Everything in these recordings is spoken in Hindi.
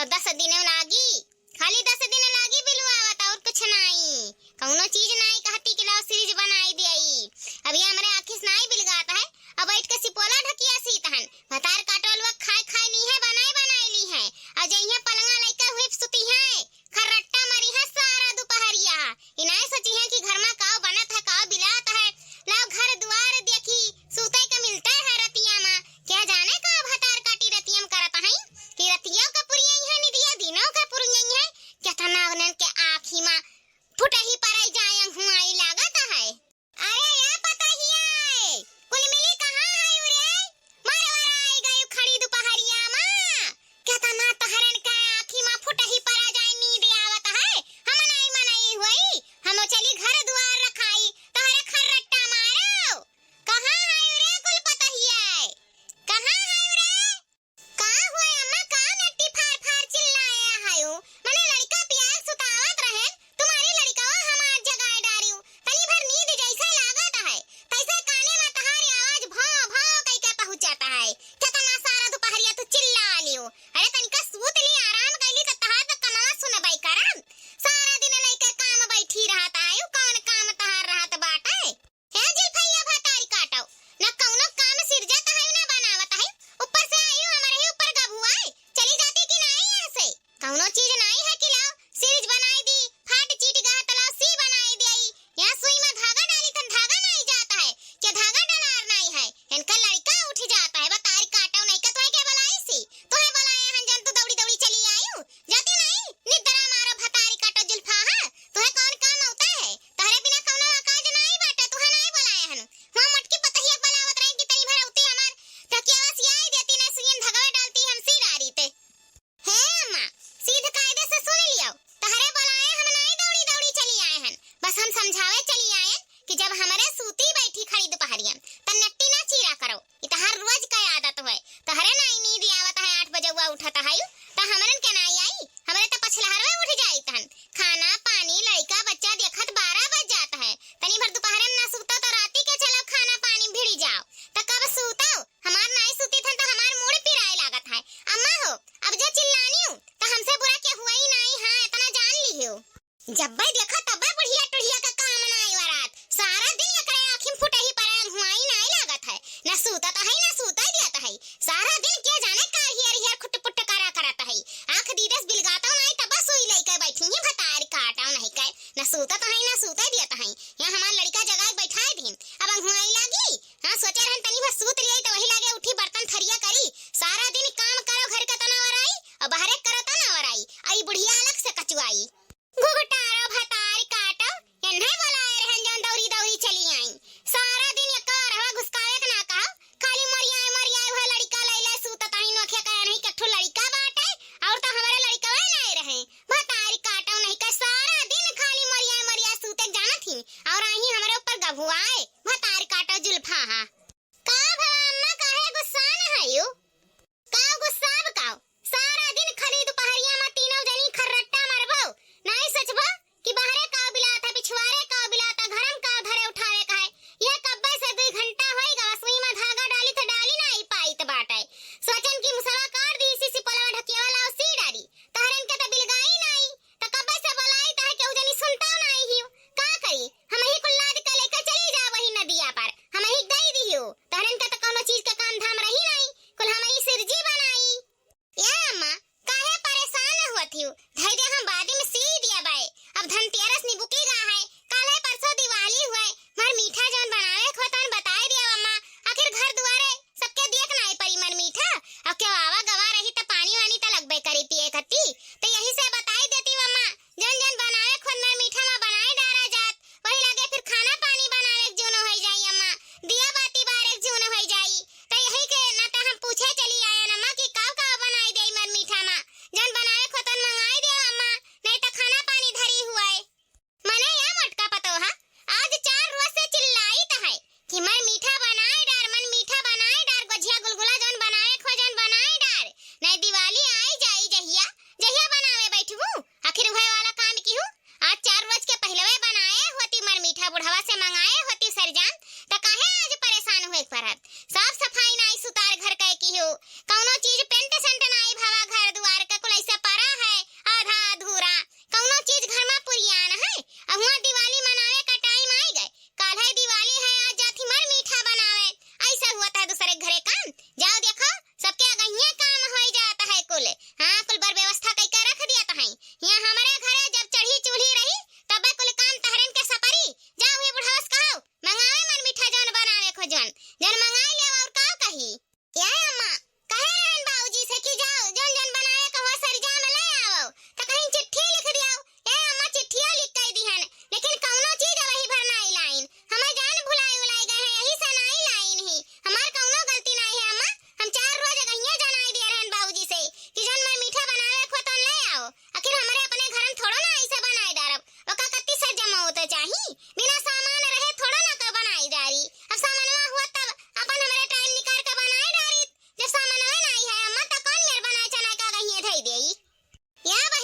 तो 10 दिन लागी, खाली 10 दिन लागी बिलवा आवत और कुछ नहीं, कौनो चीज नहीं कहती कि लाओ सीरीज बनाई दियई। अभी हमरे आखिस नहीं बिलगाता है, अब बैठ के सिपोला ढकिया सीतहन भतार काटल वक्त खाए खाए ली है, बनाई ली है, और जइया पलंगा लइका हुई सुती है, खर्रट्टा मरी है सारा दोपहरिया। इनाय सोची है कि घर में काव बनत है, काव बिलात है, लाओ घर द्वार देखी सुते के मिलता है रतिया में, क्या जाने का भतार काटी रतियम करत है कि रतिया का पुरिया है निदिया दिनों का पुरिया है, क्या तना उनन के आँखी में फुटही पराई जाय हुआई लागत है। अरे या पता ही है कुल मिली कहां है रे, मरवारा आई गई खड़ी दोपहरिया में, क्या तना तहरन का आँखी में फुटही परा जाय नींद आवत है, हम नहीं मनाई हुई, हम चली घर द्वार रखाई तहरे खर्रट्टा मारो। कहां है रे कुल पता ही है, कहां है रे, का हुए अम्मा, का नट्टी फार फार चिल्लाया है, मने लड़का प्यार सुतावत रहे, तुम्हारी लड़का हमार जगाए डारियो, तनी भर नींद जैसे लागत है, तैसे काने में तहारी आवाज भाव भाव कई के पहुंचाता है, क्या तना सारा दोपहरिया तू चिल्ला लियो। अरे तनिका सूत ली, आराम कैली त तहार त कमावा सुनबई करम, सारा दिन लइका काम बैठी रहत आयु, कौन काम तहार रहत बाटे। हे जुल्फैया भतारी काटो, न कौनो काम सिरजत है न बनावत है, ऊपर से आयु हमरे ही ऊपर गभुआई, चली जाती कि नहीं यहाँ से, कौनो चीज नहीं है कि लाओ सीरीज बनाई दी, फाट चीट गहा तलाव सी बनाई देई, यहाँ सुई में धागा डाली तन धागा नहीं जाता है, क्या धागा डलार नहीं है, इनका लड़का उठ जाता है, बतारी काटो नहीं का तोहे के बुलाई सी, तोहे बुलाए हन जन तू दौड़ी दौड़ी चली आयु, जाती नहीं निद्रा मारो भतारी काटो जुल्फा है, तोहे कौन काम होता है, तहरे बिना कौनो काज नहीं बाटे, तोहे नहीं बुलाए हन, हम मटकी पतहिया बुलावत रही कि तनी भर उती हमार तकियावा सियाई देती ना सुईन धगवा डालती हम सी डारी ते। हे अम्मा सीध कायदे से सुन लियो, तहरे बुलाए हम नहीं दौड़ी दौड़ी चली आए हन, बस हम समझावे चली आए कि जब हमारे सूती बैठी खड़ी दोपहरिया त नट्टी ना चीरा करो, इतहार रोज का आदत है, तहरे नहीं नींद आवत है 8 बजे उठत है त हमरन के नहीं आई, हमरे त पछलहरवे उठ जाई तहन, खाना पानी लड़का बच्चा देखत 12 बज जाता है, तनी भर दोपहर में ना सूता तो राती के चलो खाना पानी भिड़ी जाओ, त कब सूताओ, हमार नहीं सूती थन त हमार मूड पिराए लागत है। अम्मा हो अब जो चिल्लानी हूं त हमसे बुरा क्या हुआ ही नहीं, हां इतना जान ली हो, जब भाई देखा तब बुढ़िया टुढ़िया का काम नहीं वरात, सारा दिन एकरे आँखी फुटे ही परे हुआई नहीं लागत है, ना सूता तो है ना सूता दिया है, सारा दिन क्या जाने का हियर हियर खुट-पुट करा करत है, आंख दीदस बिलगाता नहीं तब सोई लइका बैठी है भतार काटा नहीं के, ना सूता तो है ना सूता दिया है, यहां हमार लड़का जगह बैठाए दिन, अब हुआई लागी, हां सोचे रहन तनी बस सूत लिया तो वही लागे उठी बर्तन थरिया करी, सारा दिन काम करो घर का तना वराई और बाहरे करो तना वराई, आई बुढ़िया अलग से कचुआई, घुघटारो भतारी काटो, एन्हे बुलाए रहन जन दौड़ी दौड़ी चली आई, सारा दिन एक रहवा घुसकावे के ना कहो, खाली मरिया हुआ लड़का लैला सूतत ही नोखे कहे नहीं कठो लड़का बाटे, और तो हमारे लड़का नहीं रहे, भतारी काटो नहीं का सारा दिन खाली मरिया सूते जानत ही, और आही हमारे ऊपर गभुआए, भतारी काटो जुल्फा हा, का भला अम्मा काहे गुस्सा न हयू, का गुस्सा बकाओ, सारा दिन खाली दोपहरिया में तीनों जनी खर्रट्टा मरबो, नहीं सचबो कि बाहरे का बिलाता पिछवारे का बिलाता घरम का धरे उठावे का है, ये कब्बे से 2 घंटा होएगा सुई में धागा डाली तो डाली नहीं पाई त बाटे, सोचन की मुसवा काट दी सी सिपलवा ढकिया वाला सी डारी, तहरन के त बिलगाई नहीं त कब्बे से बुलाई त केहू जनी सुनता नहीं हियो, का करी हम ही कुल्लाद के लेके चली जा वही नदिया पर, हम ही दई दियो, तहरन के त कोनो चीज का काम धाम रही नहीं, कुल हम ही सिरजी बनाई। या अम्मा काहे परेशान होत हियो, धैर्य हम बाद में सी दिया बाए, अब धनतेरस निबुकी गा है, काले परसों दिवाली हुए, मर मीठा जौन बनावे खोतन बताए दिया अम्मा, आखिर घर दुआरे सबके देख नहीं परी मर मीठा, अब क्या आवा गवा रही त पानी वानी त लगबे करी पिए खती, तो यही से बताई देती अम्मा, जन जन बनावे खुद मर मीठा में बनाए डारा जात, वही लगे फिर खाना पानी बनावे एक जून हो जाई अम्मा, दिया बाती बार एक जून हो जाई, तो यही के ना त हम पूछे चली आया अम्मा कि का बनाई देई मर मीठा में, जन बनावे खोतन मंगाई दे अम्मा, नहीं तो खाना पानी धरी हुआ है, मने या मटका पतो हा, आज 4 रोज से चिल्लाई त है कि मन मीठा बनाए डार गुजिया गुलगुला जौन बनाए खो जौन बनाए डार, नहीं दिवाली आई जाई जहिया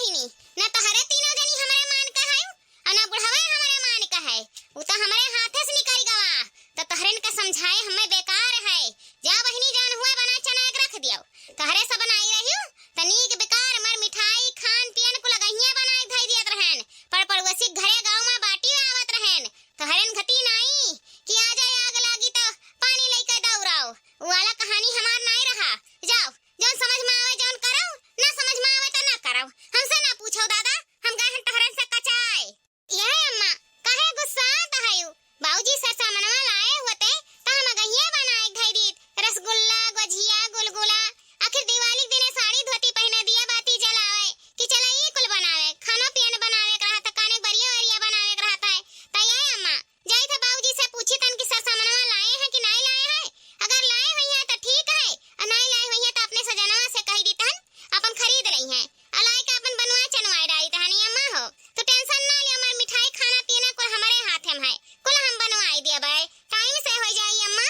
बहिनी, ना तहरे तीनों जनी हमारे मान का है और ना बुढ़वा हमारे मान का है। उ तो हमारे हाथे से निकल गवा तो तहरेन के समझाए हमें बेकार है। जा बहिनी जान हुआ बना चना एक रख दियो तहरे सब बनाई रहियो तनीक बेकार मर मिठाई खान पियन को लगहिया बनाई धई दियत रहन पर पड़ोसी घरे गांव में बाटी आवत रहन तहरेन घटी नहीं कि आ जाए आग लागी तो पानी लेके दौड़ाओ। उ वाला कहानी हमार नहीं रहा। जाओ जौन समझ में आवे जौन करो, ना समझ में आवे तो ना करो, हमसे ना पूछो दादा, हम गए हैं तहरन से कचाए। ये अम्मा काहे गुस्सा आता है यू? बाबूजी सरसा मनवा लाए होते तो हम गहिए बनाए धैरित रसगुल्ला गुजिया गुलगुला आखिर दिवाली दिने साड़ी धोती पहने दिया बाती जलावे कि चला ये कुल बनावे खाना पियन बनावे रहा था काने बरिया वरिया बनावे रहता है। तो ये अम्मा जाई थे बाबूजी से पूछी तन कि सरसा मनवा लाए हैं कि नहीं लाए हैं। अगर लाए हुई हैं तो ठीक है और नहीं लाए हुई हैं तो अपने सजनवा से कह दी तन अपन खरीद रही हैं अलाई का अपन बनवा चनवाई डाली तहनी अम्मा हो तो टेंशन ना लियो। हमार मिठाई खाना पीना को हमारे हाथ में है कुल हम बनवाई दिया भाई टाइम से हो जाई। अम्मा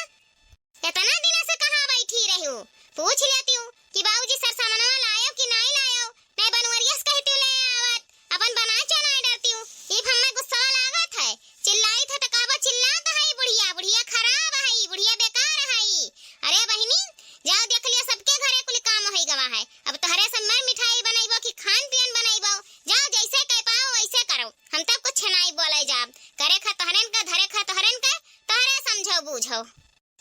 इतना दिन से कहां बैठी रही हो पूछ लेती हूं कि बाबूजी सरसा मनवा लायो कि नहीं लायो नहीं बनवरियस कहती ले आवत अपन बना चना डरती हूं। ये हमें गुस्सा लागत है चिल्लाई था तो कहबो चिल्लाता है बुढ़िया बुढ़िया खराब है बुढ़िया बेकार है। अरे बहिनी जाओ देख लियो सबके घरे कुल काम होई गवा है अब तोहरे से मैं मिठाई बनाइबो कि खान पियन बनाइबो जाओ जैसे कह पाओ वैसे करो हम तो कुछ नहीं बोले जाब करे खा तोहरन का धरे खा तोहरन का तोहरे समझो बूझो।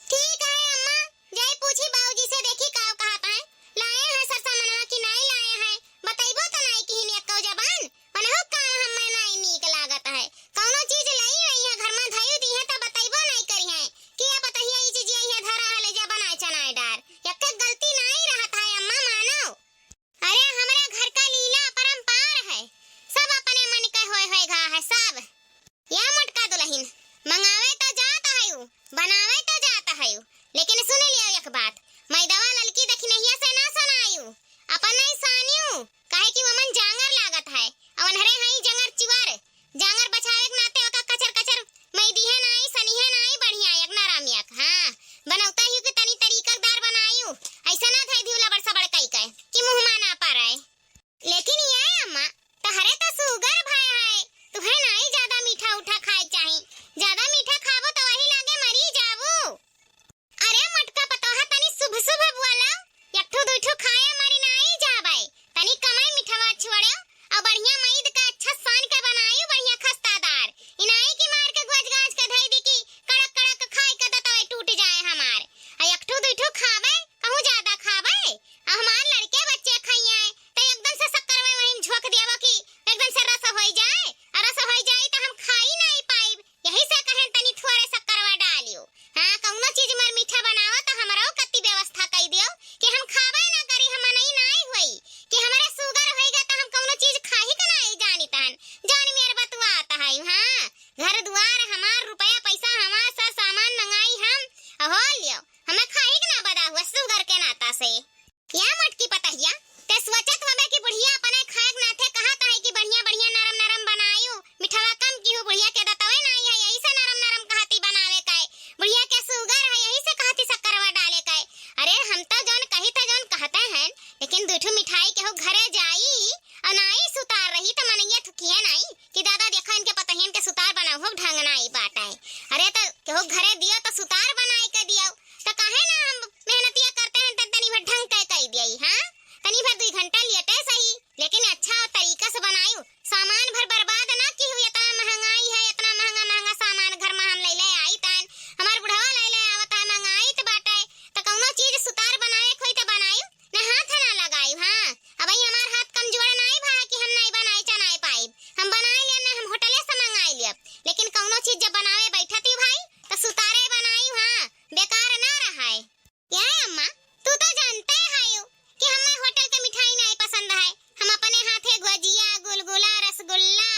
ठीक है अम्मा जाई पूछी बाबूजी से देखी का कहता है लाए हैं सरसा मनवा कि नहीं लाए हैं बताइबो तो नहीं कि ने को जबान अनहो काम हमें नहीं नीक लागत है कौनो चीज लाई रही है घर में धई दी है तो बताइबो नहीं करी है कि ये बताइए ई चीज ये धरा है ले जा बनाए चनाए डार एक गलती नहीं रहता है अम्मा मानो। अरे हमारे घर का लीला परंपार है सब अपने मन के होए घा है सब। या मोटका दुल्हन मंगावे तो जाता है बनावे तो जाता है लेकिन सुन लियो एक बात मैदावा ललकी देखी नहीं से ना सुनायू अपन नहीं सानियो काहे कि वमन जांगर लागत है अवन हरे हई जंगर चिवार जांगर बचावे के नाते ओका कचर कचर मई दिहे नहीं सनीहे नहीं बढ़िया एक नरम एक हां बनौता ही कि तनी तरीकादार बनायू ऐसा ना थाई धिउला बरसा बड़काई के कि मुंह में ना पाराए। लेकिन ये अम्मा तहरे तो शुगर भय है तुहे नहीं ज्यादा मीठा उठा खाए चाही ज्यादा मीठा खाबो तो वही लागे मरी जाबो। अरे मटका पतोहा तनी शुभ शुभ बोला एकठो दुठो खाए मरी नहीं जाबे तनी कमाई मिठावा छोड़ो और बढ़िया मईद का अच्छा सान के बनायो बढ़िया खस्तादार इनाई की मार के गज गज के धई दी की कड़क कड़क खाए के दतवे टूट जाए हमार आ एकठो दुठो खाबे कहूं ज्यादा खाबे हमार लड़के बच्चे खाइए तो एकदम से शक्कर में वहीं झोंक देबो की एकदम से रस होई जाए और रस होई जाए तो हम खाई नहीं पाइब यही से कहें तनी थोड़े शक्करवा डालियो। हां कौनो चीज मर मीठा बनावा तो हमरो कत्ती व्यवस्था कई दियो कि हम खाबे ना करी हम नहीं होई कि हमारे शुगर होएगा तो हम कौनो चीज खाही के नहीं जानी तहन जान मेर बतवा आता है। हां घर द्वार हमार रुपया पैसा हमार सब सामान मंगाई हम हो लियो हमें खाही के ना बदा हुआ शुगर के नाता से। क्या मटकी पतहिया ते सोचत हवे कि बुढ़िया अपने खाए के नाते कहत है कि बढ़िया बढ़िया नरम नरम बनायो मिठावा कम की हो बुढ़िया के दतवे नहीं है यही से नरम नरम कहती बनावे के बुढ़िया के शुगर है यही से कहती शक्करवा डाले के। अरे हम तो जौन कही था जौन कहते हैं लेकिन दुठो मिठाई के हो घरे जाई और नहीं सुतार रही तो मनैया थुकिए नहीं कि दादा देखो इनके पतहियन के सुतार बनाओ हो ढंग नहीं बात है। अरे तो केहू घरे दियो तो सुतार बनाए के दियो तो काहे ना हम मेहनतिया करते हैं तो तनी भर ढंग के कई दियई। हां तनी भर 2 घंटा लेटे सही लेकिन अच्छा और तरीका से बनायो सामान भर बर्बाद ना की हुई इतना महंगाई है इतना महंगा महंगा सामान घर में हम ले ले आई तन हमार बुढ़वा ले ले आवत है महंगाई तो बाटे तो कौनो चीज सुतार बनावे कोई तो बनायो ना हाथ ना लगाई। हां अब ही हमार हाथ कमजोर नहीं भा कि हम नहीं बनाई चनाई पाइब हम बनाए लेना हम होटले से मंगाई लेब लेकिन कौनो चीज जब बनावे बैठती भाई तो सुतारे बनाई। हां बेकार ना रहाए। ये अम्मा तू तो जानते है कि हमें होटल के मिठाई नहीं पसंद है हम अपने हाथे गुजिया गुलगुला रसगुल्ला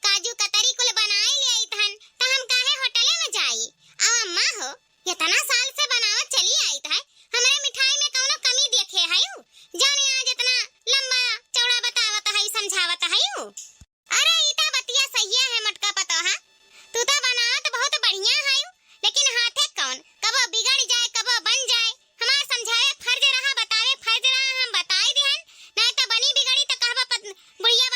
काजू कतरी कुल बनाए ले आई थन तो हम काहे होटले में जाई। अब अम्मा हो इतना साल से बनावत चली आई है हमरे मिठाई में कौनो कमी देखे है जाने आज इतना लंबा चौड़ा बतावत है समझावत है। अरे इता बतिया सही है मटका पतोहा तू तो बनावत बहुत बढ़िया है लेकिन हाथे कौन कबो बिगड़ जाए कबो बन जाए हमार समझाए फर्ज रहा बतावे फर्ज रहा हम बताई देहन नहीं तो बनी बिगड़ी तो कहबा बुढ़िया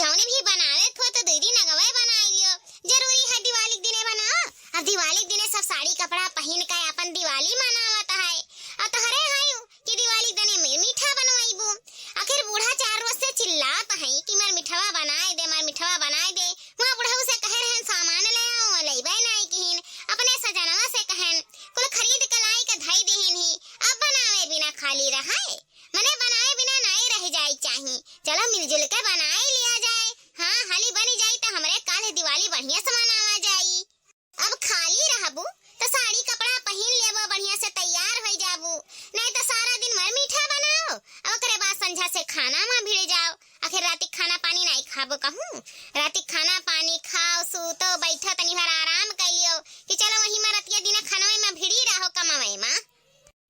जौने भी बनावे खो तो 2 दिन अगवे बनाई लियो। जरूरी है दिवाली के दिने बनाओ। अब दिवाली के दिने सब साड़ी कपड़ा पहन के अपन दिवाली मनावत है। अब तो हरे हायु कि दिवाली के दिने में मीठा बनवाइबू। आखिर बूढ़ा 4 रोज से चिल्लात है कि मार मिठवा बनाए दे, मार मिठवा बनाए दे। वहाँ बुढ़ऊ से कहे रहन सामान ले आओ, लइबे नहीं किहिन। अपने सजनवा से कहन कुल खरीद के लाई के धई देहिन ही। अब बनावे बिना खाली रहाए, मने बनाए बिना नहीं रह जाई चाही। चलो मिलजुल के बनाए लिया जाए। हाँ हाली बनी जाई तो हमरे काल दिवाली बढ़िया से मनावा जाई। अब खाली रहबू तो साड़ी कपड़ा पहन लेबो, बढ़िया से तैयार हो जाबू। नहीं तो सारा दिन मर मीठा बनाओ और ओकरे बाद संझा से खाना में भिड़ जाओ। आखिर रात खाना पानी नहीं खाबो कहूँ। रात खाना पानी खाओ, सूतो, बैठो, तनी भर आराम कर लियो कि चलो वही में रतिया दिन खानवे में भिड़ी रहो कमावे में।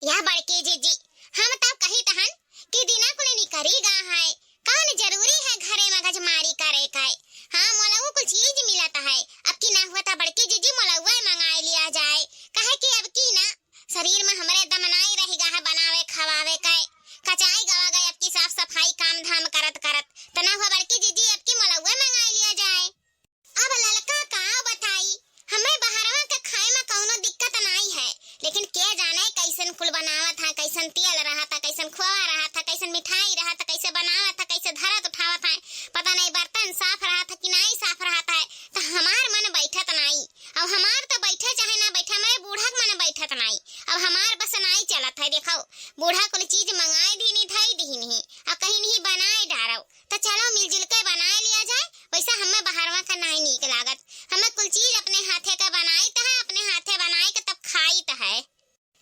यह बड़के जी हम तब कही तहन कि दिना कुले निकरी गा है। कौन जरूरी है घरे में गजमारी करे का। हाँ मोलाऊ कुछ चीज मिलता है। अब की ना हुआ था बड़के जी मोलाऊ मंगाए लिया जाए। कहे कि अब की ना शरीर में हमरे दम नहीं रहेगा है बनावे खवावे का। कचाई गवा गए अब की साफ सफाई काम धाम करत करत तना हुआ बड़के जी अब की मोलाऊ मंगाए लिया जाए। अब ललका का बताई हमें बहरवा के खाए में कौनो दिक्कत नहीं है, लेकिन के जाने कैसन फूल बनावत था, कैसन तेल रहा था, कैसन खोआ रहा था, कैसन मिठाई रहा था, कैसे बनावत था, कैसे धरत उठावत है। पता नहीं बर्तन साफ रहा था कि नहीं साफ रहा था। तो हमार मन बैठत नहीं। अब हमार तो बैठे चाहे ना बैठे, हमारे बूढ़ा के मन बैठत नहीं। अब हमार बस नहीं चलत है। देखो बूढ़ा कुल चीज मंगाए दी नहीं धई दी नहीं, अब कहीं नहीं बनाए डारो। तो चलो मिलजुल के बनाए लिया जाए। वैसा हमें बहरवा का नहीं नीक लागत। हमें कुल चीज अपने हाथे का बनाई तो है, अपने हाथे बनाए के तब खाई तो है।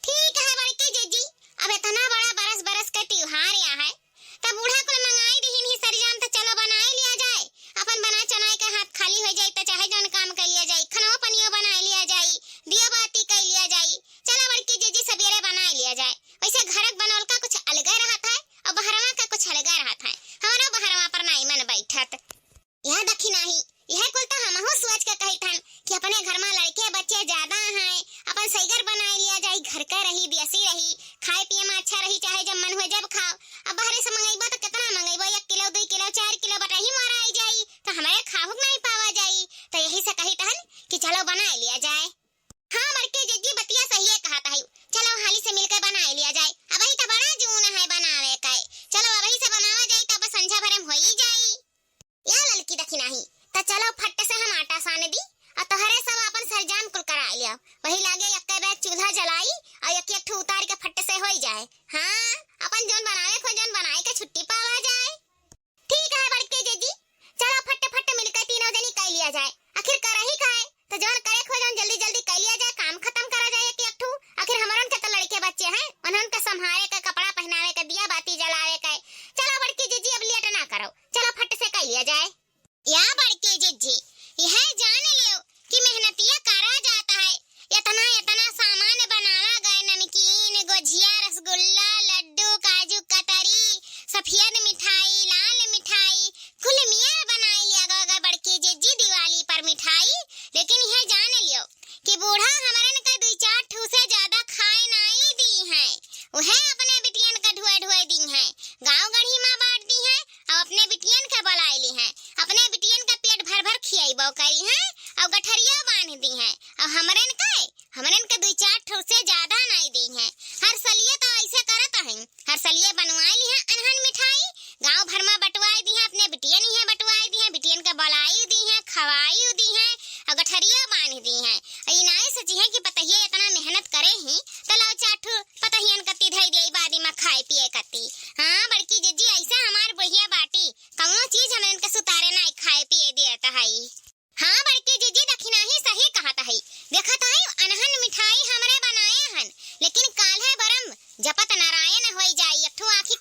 ठीक है बड़के जी अब इतना बड़ा बरस बरस का त्योहार या है तब बूढ़ा को मंगाई दीहिन ही सरजाम तो चलो बनाए लिया जाए। अपन बना चनाए के हाथ खाली हो जाए तो चाहे जौन काम कर लिया जाए, खाना पनियो बनाए लिया जाए, दिया बाती कर लिया जाए। चलो बड़के जी सवेरे बनाए लिया जाए। वैसे घरक बनौल का कुछ अलग रहता है और बहरवा का कुछ अलग रहता है। हमारा बहरवा पर नहीं मन बैठत। यह देखी नहीं यह कुल तो हमहु सोच के कही थन कि अपने घर में लड़के बच्चे ज्यादा हैं, अपन सईगर बनाए लिया जाए। घर का रही देसी रही, खाए पिए में अच्छा रही, चाहे जब मन हो जब खाओ। अब बाहर से मंगाइबो तो कितना मंगाइबो, 1 किलो 2 किलो 4 किलो बटाही मारा आई जाई तो हमारे खाहुक नहीं पावा जाई। तो यही से कही तहन कि चलो बनाए लिया जाए। हाँ बड़के जी बतिया सही है कहा था। चलो हाली से मिलकर बनाए लिया जाए। अब ही तो बड़ा जून है बनावे का। चलो अब ही से बनावा जाए तब संझा भरे में हो ही जाई। या ललकी दखी नहीं तो चलो फट से हम आटा सान दी और तोहरे सब अपन सरजाम कुल करा लिया। वही लागे एक बैग चूल्हा जलाई और एक एक उतार के फट से हो जाए। हाँ अपन जोन बनावे खो जोन बनाए के छुट्टी पावा जाए। ठीक है बड़के जी चलो फट फट मिलकर तीनों जनी कर लिया जाए। आखिर कर ही खाए तो जोन करे खो जोन जल्दी जल्दी कर लिया जाए, काम खत्म करा जाए एक एक ठू। आखिर हमरन के तो लड़के बच्चे हैं, उन्हन के संभाले के कपड़ा पहनावे के दिया बाती जलावे के। चलो बड़के जी अब लेट ना करो, चलो फट से कर लिया जाए। या बड़के जी यह जान लियो कि मेहनतिया करा जाता है। इतना इतना सामान बनावा गए, नमकीन गुजिया रसगुल्ला लड्डू काजू कतरी सफेद मिठाई लाल मिठाई कुल मिया बनाई लिया गए बड़के जी दिवाली पर मिठाई। लेकिन यह जान लियो कि बूढ़ा हमारे का 2-4 ठू से ज्यादा खाए नहीं दी है। वह अपने बिटियन का ढुआ ढुआ दी है, गाँव गढ़ी में बांट दी है और अपने बिटियन का बुलाई ली है। अपने बिटियन का पेट भर भर खियाइबो करी है और गठरिया बांध दी है। और हमरन का 2-4 ठो से ज्यादा नहीं दी है। हर सलिए तो ऐसे करत है, हर सलिए बनवाई ली है अनहन मिठाई, गांव भर में बटवाई दी है, अपने बिटियन ही बटवाई दी है, बिटियन का बुलाई दी है, खवाई दी है और गठरिया बांध दी है। ये नहीं सची है कि पतहिए इतना मेहनत करे ही तो लाओ 4 ठो पतहियन कत्ती धई दे बादी में खाए पिए कत्ती। हाँ बड़की जी ऐसे हमार बढ़िया बाटी कौनो चीज हमन के सुतारे नहीं खाए पिए देता है। हाँ बड़की जी दखिना ही सही कहता है। देखत है अनहन मिठाई हमरे बनाए हन, लेकिन काल्हे बरम जपत नारायण होई जाई। एक ठो आँखी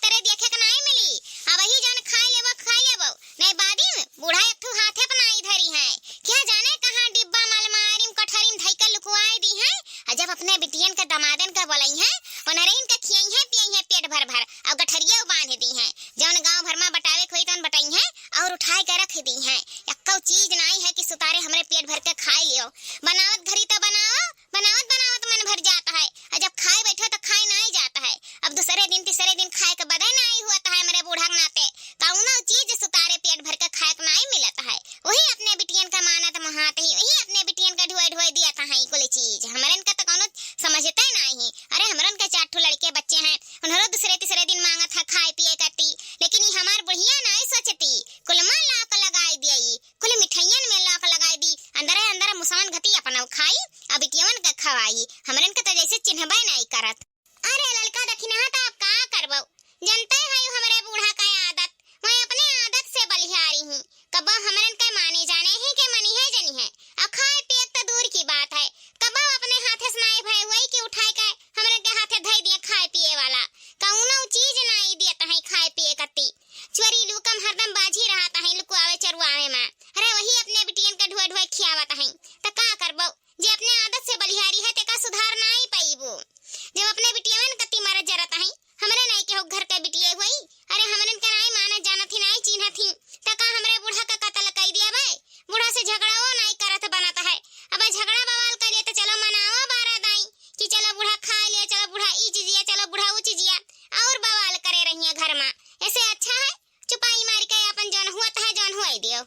कबो हमरन के माने जाने ही के मनी है जनी है। अब खाए पिए तो दूर की बात है, कबो अपने हाथे से नहीं भय वही की उठाए के हमरन के हाथे धई दिए खाए पिए वाला कौनो चीज नहीं दियत है खाए पिए कती। चोरी लुकम हरदम बाजी रहता है लुकुआवे चरुआवे में। अरे वही अपने बिटियन के ढुआ ढुआ खियावत है त का करबो, जे अपने आदत से बलिहारी है ते का सुधार नहीं पाईबो। जब अपने बिटियन कती मारे जरत है हमरे नहीं के हो घर के बिटिए हुई। अरे हमरन के नहीं मानत जानत ही नहीं चिन्हत ही त का हमरे बूढ़ा का कत्ल कई दिया बे। बूढ़ा से झगड़ाओ नहीं करत बनत है। अब झगड़ा बवाल कर लिए तो चलो मनावा बारा दाई कि चलो बूढ़ा खा लिया, चलो बूढ़ा ई चीजिया, चलो बूढ़ा ऊ चीजिया और बवाल करे रहिए घर में। ऐसे अच्छा है चुपाई मार के अपन जौन हुआ है जौन हुआ दियो।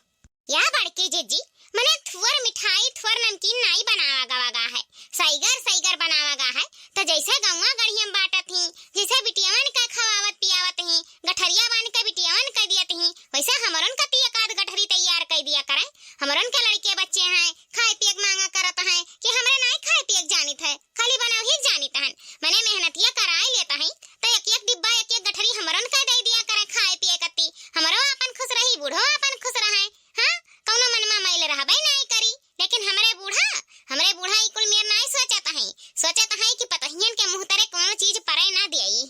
या बड़की जीजी मने थुअर मिठाई थुअर नमकीन नहीं बनावा गवागा है, सईगर सईगर बनावागा है। तो जैसे गौवा गढ़ियम बाटत ही, जैसे बिटियावन का खवावत पियावत ही, गठरिया बांध के बिटियावन कर दियत ही, वैसे हमरन का एकाध गठरी तैयार कर दिया करें। हमरन के लड़के बच्चे हैं खाए पिए मांगा करत हैं कि हमरे नहीं खाए पिए जानित है, खाली बनाव ही जानित हैं। मने मेहनतिया कराए लेता है तो एक एक डिब्बा एक एक गठरी हमरन का दे दिया करें खाए पिए कती। हमरो अपन खुश रही, बूढ़ो अपन खुश रहे। हां कौनो मनमा मैल रहबे नहीं करी, लेकिन हमरे बूढ़ा ई कुल मेर नहीं सोचत है कि पतहियन के मुंह तरे कोनो चीज परे ना दियई।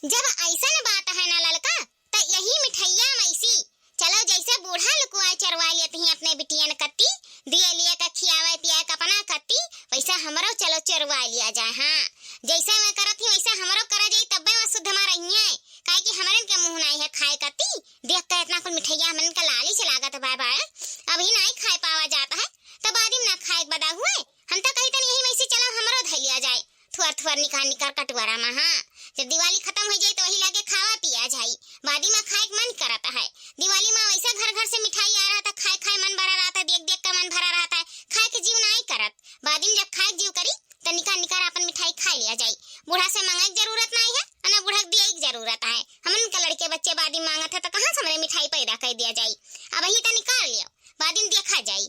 जब ऐसन बात है ना ललका त यही मिठैया मैसी चलो जैसे बूढ़ा लुकुआ चरवा लेते हैं अपने बिटियन कत्ती दिए लिए का खियावे पिया का अपना कत्ती, वैसा हमरो चलो चरवा लिया जाए। हां जैसे मैं करत ही वैसे हमरो करा जाई तब्बे में शुद्ध मार रहिए काहे कि हमरन के मुंह नहीं है खाए कत्ती। देख के इतना कुल मिठैया हमन का लाली से लागत बाय बाय अभी नहीं खाए पावा जाता है तब आदिम ना खाए बदा हुए। हम तो कहते नहीं वैसे चलो हमरो धै लिया जाए थुअर थुअर निकाल कटवारा में। हां जब दिवाली खत्म हो जाए तो वही लागे खावा पिया जाई, बादी में खाए मन करता है। दिवाली में वैसे घर घर से मिठाई आ रहा था, खाए खाए मन भरा रहा था, देख देख के मन भरा रहता है, खाए के जीव नहीं करत। बादी में जब खाए जीव करी तो निकाल अपन मिठाई खा लिया जाए। बूढ़ा से मांगे की जरूरत नहीं है ना बूढ़ा दिए की जरूरत है। हमन के लड़के बच्चे बादी मांगत है तो कहां से हमरे मिठाई पैदा कर दिया जाए। अब वही तो निकाल लियो बादी में देखा जाए।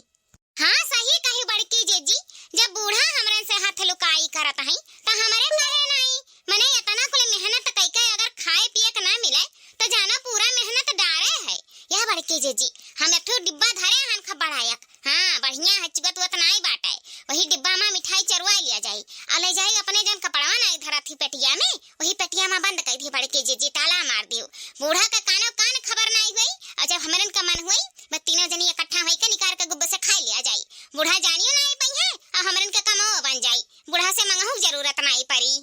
हाँ सही कही बड़की जीजी, जब बूढ़ा हमरन से हाथ लुकाई करत है तो हमरे कहे नहीं मने इतना कुल मेहनत कई के अगर खाए पिए के ना मिले तो जाना पूरा मेहनत डारे है। यह बड़की जीजी हम एक ठो डिब्बा धरे हन खा बढ़ायक। हां बढ़िया हचगत वत नहीं बाटे, वही डिब्बा में मिठाई चरवा लिया जाए आ ले जाए अपने जन कपड़वा नहीं धरा थी पेटिया में, वही पेटिया में बंद कर दी बड़की जीजी ताला मार दियो। बूढ़ा का कानो कान खबर नहीं हुई और जब हमरन का मन हुई बस तीनों जनी इकट्ठा होई के निकाल के गुब्बे से खा लिया जाए। बूढ़ा जानियो नहीं पई है और हमरन के कमाओ बन जाए, बूढ़ा से मंगहु जरूरत नहीं पड़ी।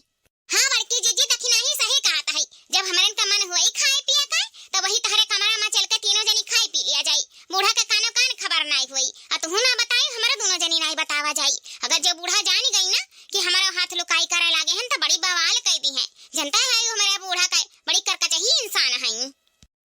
हां बड़की जीजी दखिना ही सही कहत है, जब हमरन का मन हुई खाए पिए का तो वही तहरे कमरा में चल के तीनों जनी खाई पी लिया जाए। बूढ़ा का कानो कान खबर नहीं हुई और तू ना बताई हमरा दोनों जनी नहीं बतावा जाए। अगर जो बूढ़ा जान गई ना कि हमारा हाथ लुकाई करे लागे हैं तो बड़ी बवाल कर दी है। जनता है हमारे बूढ़ा का बड़ी करकचही इंसान है।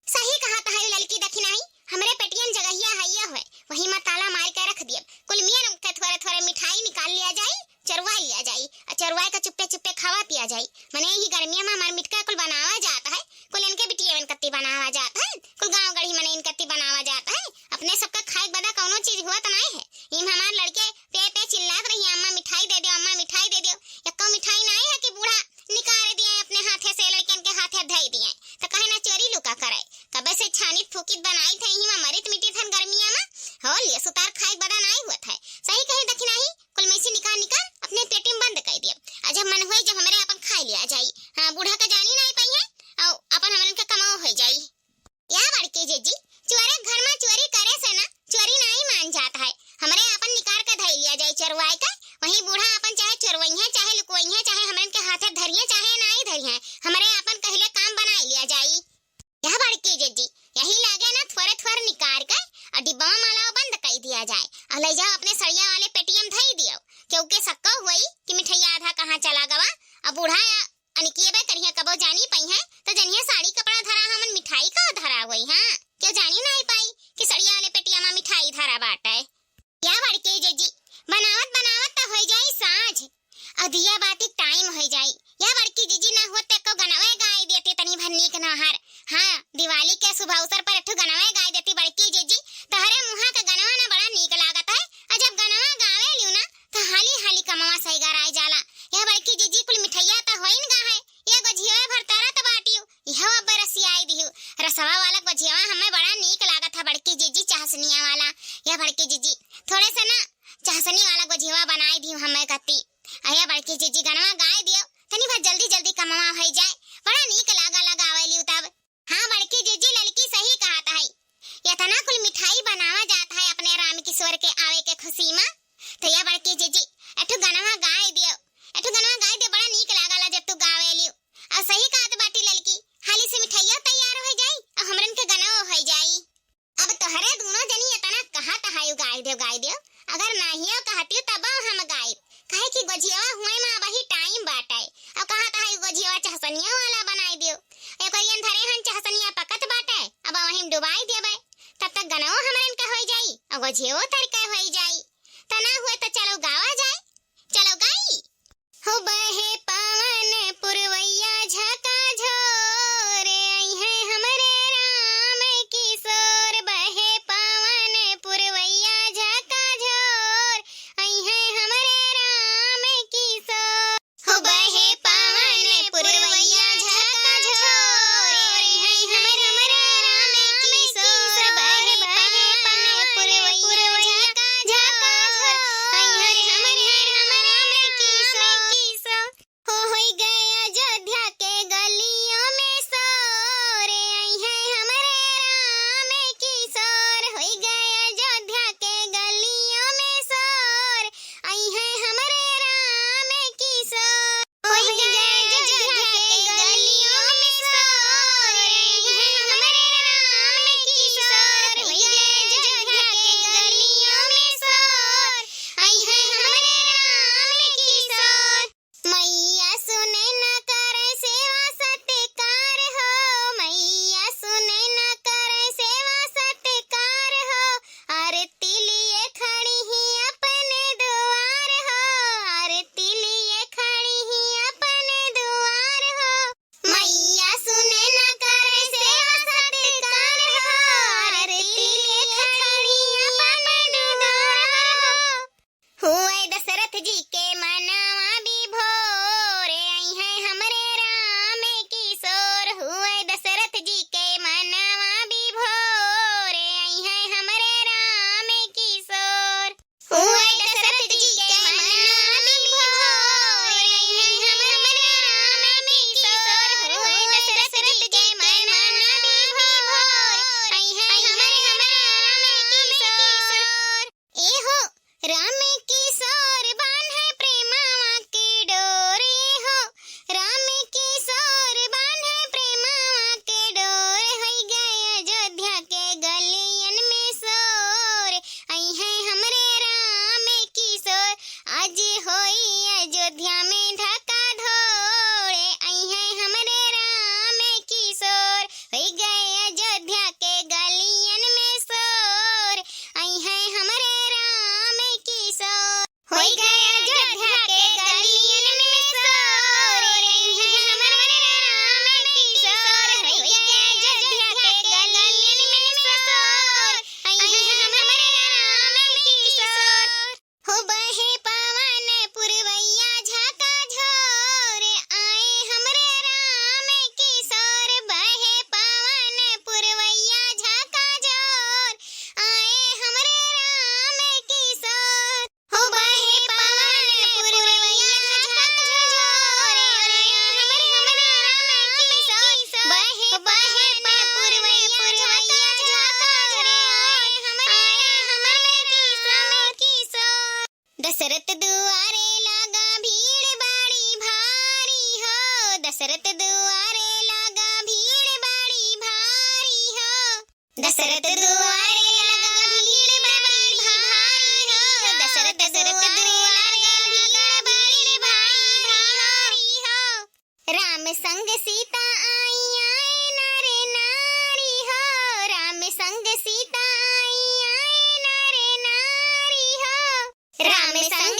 सही कहत है लड़की दखिना ही हमरे पेटियन जगहिया हैया है वही में ताला मार के रख दिए। कुल मियां के थोड़े थोड़े मिठाई निकाल लिया जाए, चरवा लिया जाए और चरवाए का चुप्पे चुप्पे खावा पिया जाए। मने ही गर्मियों में हमार मिटका कुल बनावा जाता है, कुल इनके बिटियन कत्ती बनावा जाता है, कुल गांव गढ़ी मने इन कत्ती बनावा जाता है। अपने सबका खाए बदा कौनो चीज हुआ तो नहीं है। इन हमार लड़के पे पे चिल्लात रही अम्मा मिठाई दे दो, अम्मा मिठाई दे दो। एको मिठाई नहीं है कि बूढ़ा निकाल दिए अपने हाथे से लड़कन के हाथे धई दिए तो कहे ना चोरी लुका करे। कबे से छानित फूकित बनाई थई ही मरित मिटी थन गर्मिया में हो लिए सुतार खाए बदा नहीं हुआ था। सही कहे दखिना ही कुल मैसी निकाल अपने पेटी में बंद कर दिए। जब मन हुई जब हमरे अपन खा लिया जाए। हां बूढ़ा का जानी नहीं पई है और अपन हमन के कमाओ हो जाए। या बड़के जीजी चोरे घर में चोरी करे से ना चोरी नहीं मान जाता है। हमरे अपन निकाल के धई लिया जाए चरवाए का, वही बूढ़ा अपन चाहे चोरवई है चाहे लुकोई है चाहे हमन के हाथे धरिए चाहे नहीं धरिए हमरे अपन कहले काम बना लिया जाए। यह बड़के जीजी यही लागे ना थोड़े थोड़े निकाल के और डिब्बा माला बंद कर दिया जाए और ले जाओ अपने सड़िया वाले पेटीएम धई दियो क्योंकि सक्का हुई कि मिठाई आधा कहां चला गवा। अब बूढ़ा अनिकिए बे करिया कबो जानी पई है तो जनिया साड़ी कपड़ा धरा हमन मिठाई का धरा हुई। हां क्यों जानी नहीं पाई कि सड़िया वाले पेटिया में मिठाई धरा बाटे। या बड़के जीजी बनावत बनावत तो हो जाई साँझ और दिया बाती टाइम हो जाई। या बड़की जीजी ना होते को गनवे गाय देती तनी भन्नी के नहर। हां दिवाली के शुभ अवसर पर एक गनवे गाय देती बड़की जीजी तहरे मुहा का गनवा ना बड़ा नीक लागत है और जब गनवा गावे लियो ना तो हाली हाली कमवा सही गराई जाला। या बड़की जीजी कुल मिठाइया तो होइन गा है ये गजिया भरतारा तो बाटियो यह बरसियाई दियो रसवा वाला गजिया हमें बड़ा नीक लागत है बड़की जीजी चाह चाशनिया वाला। यह बड़की जीजी थोड़े से ना चाशनी वाला गोझिया बनाई दी हमें कती। अया बड़की जीजी गनवा गाय दियो तनी भर जल्दी जल्दी कमावा हो जाए। बड़ा नीक लगावेली तब। हाँ बड़की जीजी लड़की सही कहता है। यह तना कुल मिठाई बनावा जाता है अपने राम किशोर के आवे के खुशी में। तो यह बड़की जीजी एठो गनवा गाय दियो, एठो गनवा गाय दे बड़ा नीक लागला जब तू गावेली। और सही कहत बाटी लड़की, हाली से मिठाइया तैयार हो जाई और हमरन के गनवा हो जाई। अब तोहरे दोनों जनी इतना कहत हायु गाय दियो। अगर नाहियो कहती तब हम गाय कहे कि गोझिया हुए में वही टाइम बाटे। अब कहत हायु गोझिया चाशनिया वाला बनाई दियो। एक कोरियन धरे हन चाशनिया पकत बाटे, अब वहीं डुबाई देबे तब तक गनवा हमरन के हो जाई और गोझिया तड़के हो जाई। तना हुए तो चलो गावा जाए, चलो गाई। हो बहे पवन पुरवैया झका झोर आई है हमरे राम किशोर। बहे पवन पुरवैया झका झोर आई है हमरे राम किशोर। हो बहे पवन पुरवैया झका झोर आई है हमरे राम किशोर। बहे पवन पुरवैया झका झोर आई है हमरे राम किशोर। हो होई गए अयोध्या के गलियों में शोर आई है हमरे राम किशोर। होई गए अयोध्या के गलियों में शोर आई है हमरे राम किशोर। होई गए अयोध्या के गलियों में शोर आई है हमरे राम किशोर। होई गए अयोध्या के गलियों में शोर आई है हमरे राम किशोर। मैया सुने न करे सेवा सत्कार हो, मैया सुने न करे सेवा सत्कार हो। आरती लिए खड़ी ही अपने द्वार हो, आरती लिए खड़ी ही अपने द्वार हो। मैया सुने न करे सेवा सत्कार हो, आरती लिए खड़ी अपने द्वार हो। हुए दशरथ जी के मनवा विभोर आई है हमरे राम किशोर। हुए दशरथ जी के मनवा विभोर आई है हमरे राम किशोर। हुए दशरथ जी के मनवा विभोर आई है हमरे राम किशोर। हुए दशरथ जी के मनवा विभोर आई है हमरे राम किशोर। ए हो राम किशोर बान्हे प्रेमवा के डोर। ए हो राम किशोर बान्हे प्रेमवा के डोर। होई गए अयोध्या के गलियन में शोर आई है हमरे राम किशोर। आज होई अयोध्या में धक्का धोड़ आई है हमरे राम किशोर। होई गए अयोध्या के गलियन में शोर आई है हमरे राम किशोर। होई गए अयोध्या के गलियन में शोर आई है हमरे राम किशोर। होई गए अयोध्या के गलियन में शोर आई है हमरे राम किशोर। हो बहे पवन पुरवैया झका झोर आए हमरे राम किशोर। बहे पवन पुरवैया झका झोर आए हमरे राम किशोर। हो बहे पवन पुरवैया झका झोर आए हमरे राम किशोर। बहे पुरवैया झका झोर आए हमरे राम किशोर। दशरथ दुआरे लगा भीड़ बड़ी भारी हो, दशरथ दुआरे लगा भीड़ बड़ी भारी हो। दशरथ दुआरे लगा भीड़ बड़ी भारी हो, दशरथ दुआरे लगा भीड़ भारी हो। राम संग सीता आई आए नर नारी हो, राम संग सीता आई आए नर नारी हो। राम संग